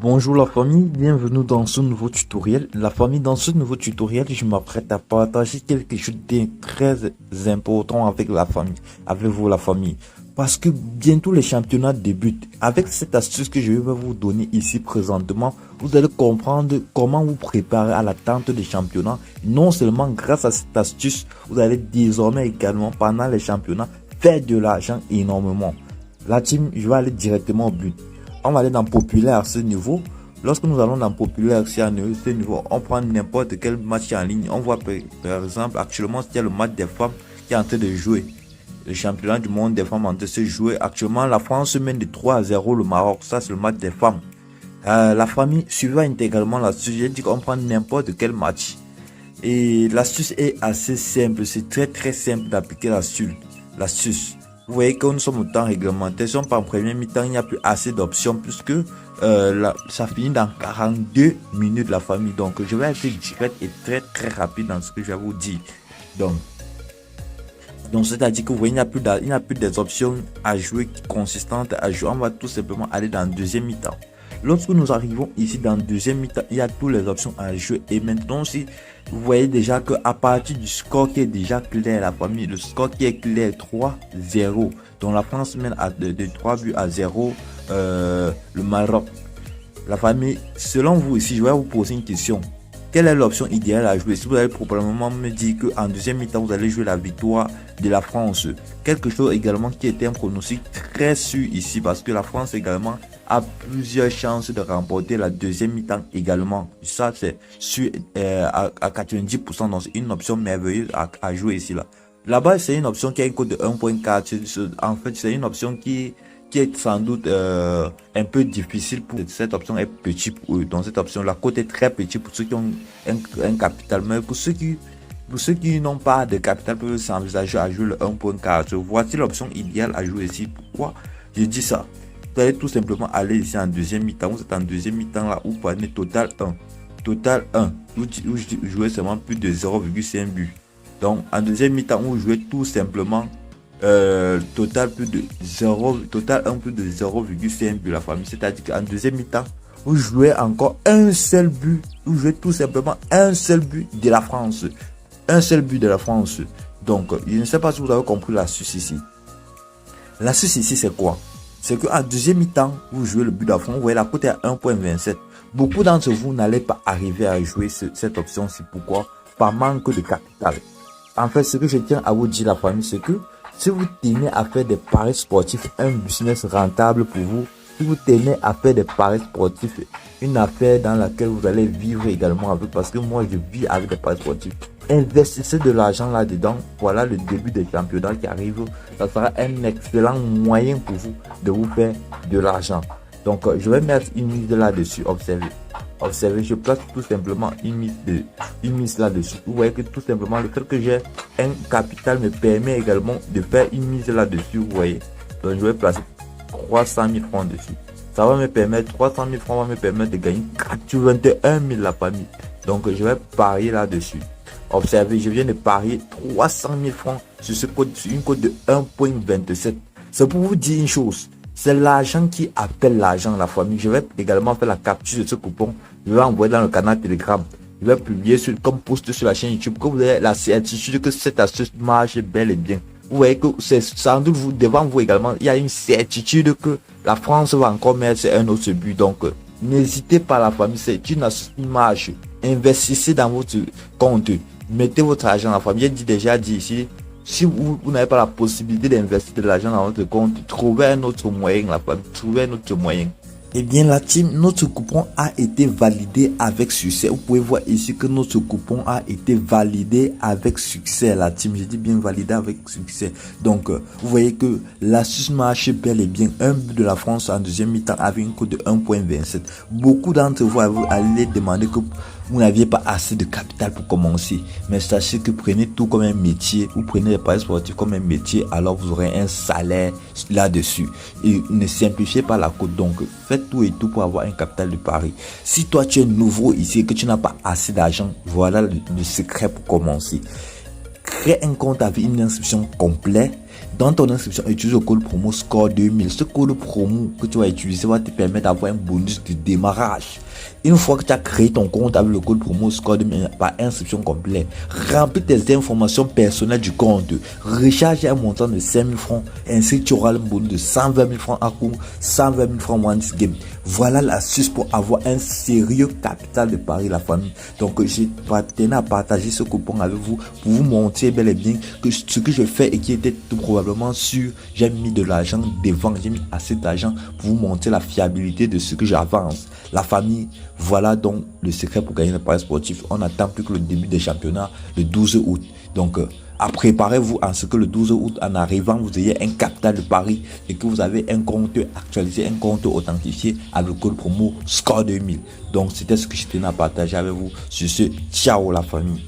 Bonjour la famille, bienvenue dans ce nouveau tutoriel. La famille, dans ce nouveau tutoriel, je m'apprête à partager quelque chose de très important avec la famille, avec vous la famille. Parce que bientôt les championnats débutent. Avec cette astuce que je vais vous donner ici présentement, vous allez comprendre comment vous préparer à l'attente des championnats. Non seulement grâce à cette astuce, vous allez désormais également pendant les championnats faire de l'argent énormément. La team, je vais aller directement au but. On va aller dans populaire à ce niveau. Lorsque nous allons dans populaire à ce niveau, on prend n'importe quel match en ligne. On voit par exemple actuellement il y a le match des femmes qui est en train de jouer. Le championnat du monde des femmes en train de se jouer. Actuellement, la France mène de 3-0 le Maroc. Ça, c'est le match des femmes. La famille suivant intégralement l'astuce. J'ai dit qu'on prend n'importe quel match. Et l'astuce est assez simple. C'est très simple d'appliquer l'astuce. Vous voyez que nous sommes au temps réglementaire. Si on part en première mi-temps, il n'y a plus assez d'options puisque ça finit dans 42 minutes la famille. Donc je vais être direct et très rapide dans ce que je vais vous dire. Donc c'est-à-dire que vous voyez, il n'y a plus des options à jouer consistantes à jouer. On va tout simplement aller dans le deuxième mi-temps. Lorsque nous arrivons ici dans le deuxième mi-temps, il y a toutes les options à jouer. Et maintenant, si vous voyez déjà que à partir du score qui est déjà clair, la famille, le score qui est clair 3-0. Donc la France mène de 3 buts à 0 le Maroc. La famille, selon vous ici, je vais vous poser une question. Quelle est l'option idéale à jouer? Si vous allez probablement me dire qu'en deuxième mi-temps, vous allez jouer la victoire de la France. Quelque chose également qui était un pronostic très sûr ici parce que la France également a plusieurs chances de remporter la deuxième mi-temps également. Ça, c'est sûr à 90%. Donc, c'est une option merveilleuse à jouer ici. Là-bas, c'est une option qui a un code de 1.4. En fait, c'est une option qui est sans doute un peu difficile pour cette option est petit pour eux. Donc cette option la cote est très petit pour ceux qui ont un capital, mais pour ceux qui n'ont pas de capital peuvent s'envisager à jouer le 1.4. Voici l'option idéale à jouer ici. Pourquoi je dis ça? Vous allez tout simplement aller ici en deuxième mi-temps. Vous êtes en deuxième mi-temps là, vous prenez total 1. Total 1. Vous jouez seulement plus de 0,5 but. Donc en deuxième mi-temps, vous jouez tout simplement total 1 plus de 0,5 but la famille. C'est-à-dire qu'en deuxième mi-temps, vous jouez encore un seul but. Vous jouez tout simplement un seul but de la France. Un seul but de la France. Donc, je ne sais pas si vous avez compris l'astuce ici. L'astuce ici, c'est quoi? C'est qu'en deuxième mi-temps, vous jouez le but de la France. Vous voyez, la cote est à 1.27. Beaucoup d'entre vous n'allez pas arriver à jouer cette option-ci. Pourquoi? Par manque de capital. En fait, ce que je tiens à vous dire, la famille, c'est que si vous tenez à faire des paris sportifs, un business rentable pour vous, si vous tenez à faire des paris sportifs, une affaire dans laquelle vous allez vivre également avec, parce que moi je vis avec des paris sportifs, investissez de l'argent là-dedans. Voilà le début des championnats qui arrivent. Ça sera un excellent moyen pour vous de vous faire de l'argent. Donc je vais mettre une mise là-dessus, observez, je place tout simplement une mise là-dessus. Vous voyez que tout simplement le fait que j'ai un capital me permet également de faire une mise là-dessus, vous voyez. Donc je vais placer 300 000 francs dessus. Ça va me permettre, 300 000 francs va me permettre de gagner 81 000 la famille. Donc je vais parier là-dessus. Observez, je viens de parier 300 000 francs sur une cote de 1.27. C'est pour vous dire une chose. C'est l'argent qui appelle l'argent, la famille. Je vais également faire la capture de ce coupon. Je vais envoyer dans le canal Telegram. Je vais publier comme post sur la chaîne YouTube. Que vous avez la certitude que cette astuce marche bel et bien. Vous voyez que c'est sans doute devant vous également. Il y a une certitude que la France va encore mettre un autre but. Donc, n'hésitez pas la famille. C'est une astuce qui marche. Investissez dans votre compte. Mettez votre argent, la famille. J'ai déjà dit ici. Si vous n'avez pas la possibilité d'investir de l'argent dans votre compte, trouvez un autre moyen, la famille, trouvez un autre moyen. Eh bien la team, notre coupon a été validé avec succès. Vous pouvez voir ici que notre coupon a été validé avec succès, la team. J'ai dit bien validé avec succès. Donc, vous voyez que l'astuce marche bel et bien. Un but de la France en deuxième mi-temps avec une cote de 1.27. Beaucoup d'entre vous allez demander que vous n'aviez pas assez de capital pour commencer. Mais sachez que prenez tout comme un métier. Vous prenez les paris sportifs comme un métier. Alors vous aurez un salaire là-dessus. Et ne simplifiez pas la cote. Donc faites tout et tout pour avoir un capital de pari. Si toi tu es nouveau ici et que tu n'as pas assez d'argent, voilà le secret pour commencer. Crée un compte avec une inscription complète. Dans ton inscription, utilise le code promo SCORE 2000. Ce code promo que tu vas utiliser va te permettre d'avoir un bonus de démarrage. Une fois que tu as créé ton compte avec le code promo SCORE 2000 par inscription complète, remplis tes informations personnelles du compte, recharge un montant de 5 000 francs, ainsi tu auras le bonus de 120 000 francs à court, 120 000 francs one game. Voilà l'astuce pour avoir un sérieux capital de pari, la famille. Donc, j'ai tenais à partager ce coupon avec vous pour vous montrer bel et bien que ce que je fais et qui était tout probablement sûr, j'ai mis de l'argent devant, j'ai mis assez d'argent pour vous montrer la fiabilité de ce que j'avance. La famille, voilà donc le secret pour gagner le pari sportif. On n'attend plus que le début des championnats le 12 août. Donc, préparez-vous à ce que le 12 août, en arrivant, vous ayez un capital de pari et que vous avez un compte actualisé, un compte authentifié avec le code promo SCORE 2000. Donc, c'était ce que je tenais à partager avec vous. Sur ce, ciao la famille.